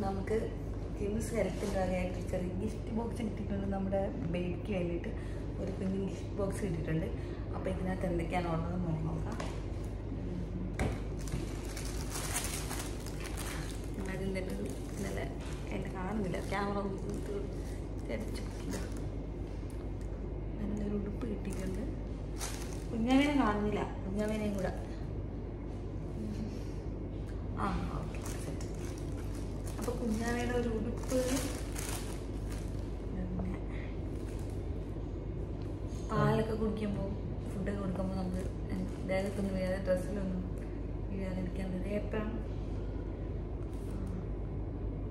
നമുക്ക് കിംസ് ഹെൽത്തിൻ്റെ വകയായിട്ട് ചെറിയ ഗിഫ്റ്റ് ബോക്സ് കിട്ടിയിട്ടുണ്ട്. നമ്മുടെ ബേബിക്ക് വേണ്ടിയിട്ട് ഒരു കുഞ്ഞ് ഗിഫ്റ്റ് ബോക്സ് കിട്ടിയിട്ടുണ്ട്. അപ്പോൾ ഇതിനകത്ത് എന്തൊക്കെയാണ് ഉള്ളതെന്ന് നോക്കാം. അതിൻ്റെ ഇന്നലെ എന്നെ കാണുന്നില്ല, ക്യാമറ തിരിച്ചു. നല്ലൊരു ഉടുപ്പ് കിട്ടിയിട്ടുണ്ട്. കുഞ്ഞാവേനെ കാണുന്നില്ല, കുഞ്ഞാവേനെയും കൂടെ. ആ ഓക്കെ സെറ്റ്. അപ്പോൾ കുഞ്ഞാവേനെ ഒരു ഉടുപ്പ്, പിന്നെ പാലൊക്കെ കുടിക്കുമ്പോൾ ഫുഡൊക്കെ കൊടുക്കുമ്പോൾ നമുക്ക് ദേഹത്തൊന്നും വേറെ ഡ്രസ്സിലൊന്നും വീഴാതിരിക്കാൻ ഒരു ഏപ്രാണ്.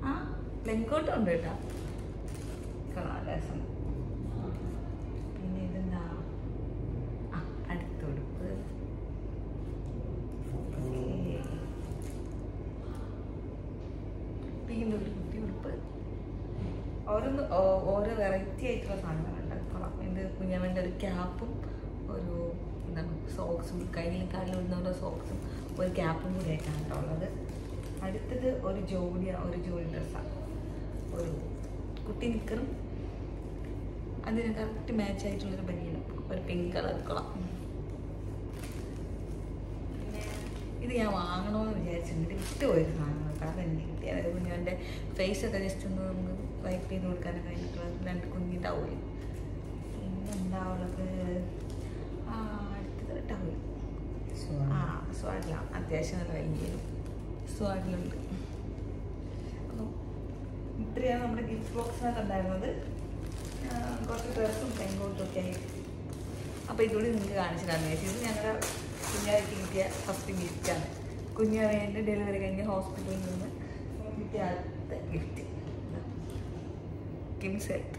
ആ ലെങ്കോട്ടും ഉണ്ട് കേട്ടോ, കാണാൻ രസം. പിന്നെ ഇതെന്താ, ആ അടുത്ത ഉടുപ്പ്. പിന്നെ ഒരു കുട്ടി ഉടുപ്പ്. ഓരോ വെറൈറ്റി ആയിട്ടുള്ള സാധനങ്ങളുണ്ട്. കൊള്ളാം. ഇത് കുഞ്ഞാവേൻ്റെ ഒരു ക്യാപ്പും ഒരു എന്താണ് സോക്സും, കയ്യിലും കാലിലും ഇടുന്ന സോക്സും ഒരു ക്യാപ്പും കൂടി ആയിട്ടാണ് കേട്ടോ ഉള്ളത്. അടുത്തത് ഒരു ജോഡി ഡ്രസ്സാണ്. ഒരു കുട്ടി നിക്കറും അതിന് കറക്റ്റ് മാച്ച് ആയിട്ടുള്ളൊരു ബനിയനും, ഒരു പിങ്ക് കളർ കൊള്ളാം. പിന്നെ ഇത് ഞാൻ വാങ്ങണമെന്ന് വിചാരിച്ചിട്ടുണ്ട്, വിട്ടുപോയൊരു സാധനങ്ങൾ. കാരണം എനിക്ക് കിട്ടി, അതായത് കുഞ്ഞവൻ്റെ ഫേസൊക്കെ ജസ്റ്റ് ഒന്ന് നമുക്ക് വൈപ്പ് ചെയ്ത് കൊടുക്കാനൊക്കെ കഴിഞ്ഞിട്ടുള്ള 2 കുഞ്ഞി ടവല്. പിന്നെ എന്താ ഉള്ളത്, അടുത്തത് ടവൽ. സ്വാഡിലാണ്, അത്യാവശ്യം നല്ല വലിയൊരു സ്വാഡിലുണ്ട്. അപ്പം ഇത്രയാണ് നമ്മുടെ ഗിഫ്റ്റ് ബോക്സിനകത്ത് ഉണ്ടായിരുന്നത്. കുറച്ച് ഡ്രസ്സും പെങ്കോട്ടും ഒക്കെ ആയിട്ട്. അപ്പോൾ ഇതുകൂടി നിങ്ങൾക്ക് കാണിച്ചു തരാമെന്ന് വെച്ചാൽ ഇത് ഞങ്ങളുടെ കുഞ്ഞാവയ്ക്ക് കിട്ടിയ ഫസ്റ്റ് ഗിഫ്റ്റാണ്. കുഞ്ഞാവേൻ്റെ ഡെലിവറി കഴിഞ്ഞ് ഹോസ്പിറ്റലിൽ നിന്ന് കിട്ടിയ ആദ്യത്തെ ഗിഫ്റ്റ് കിംസ് ഹെൽത്ത്.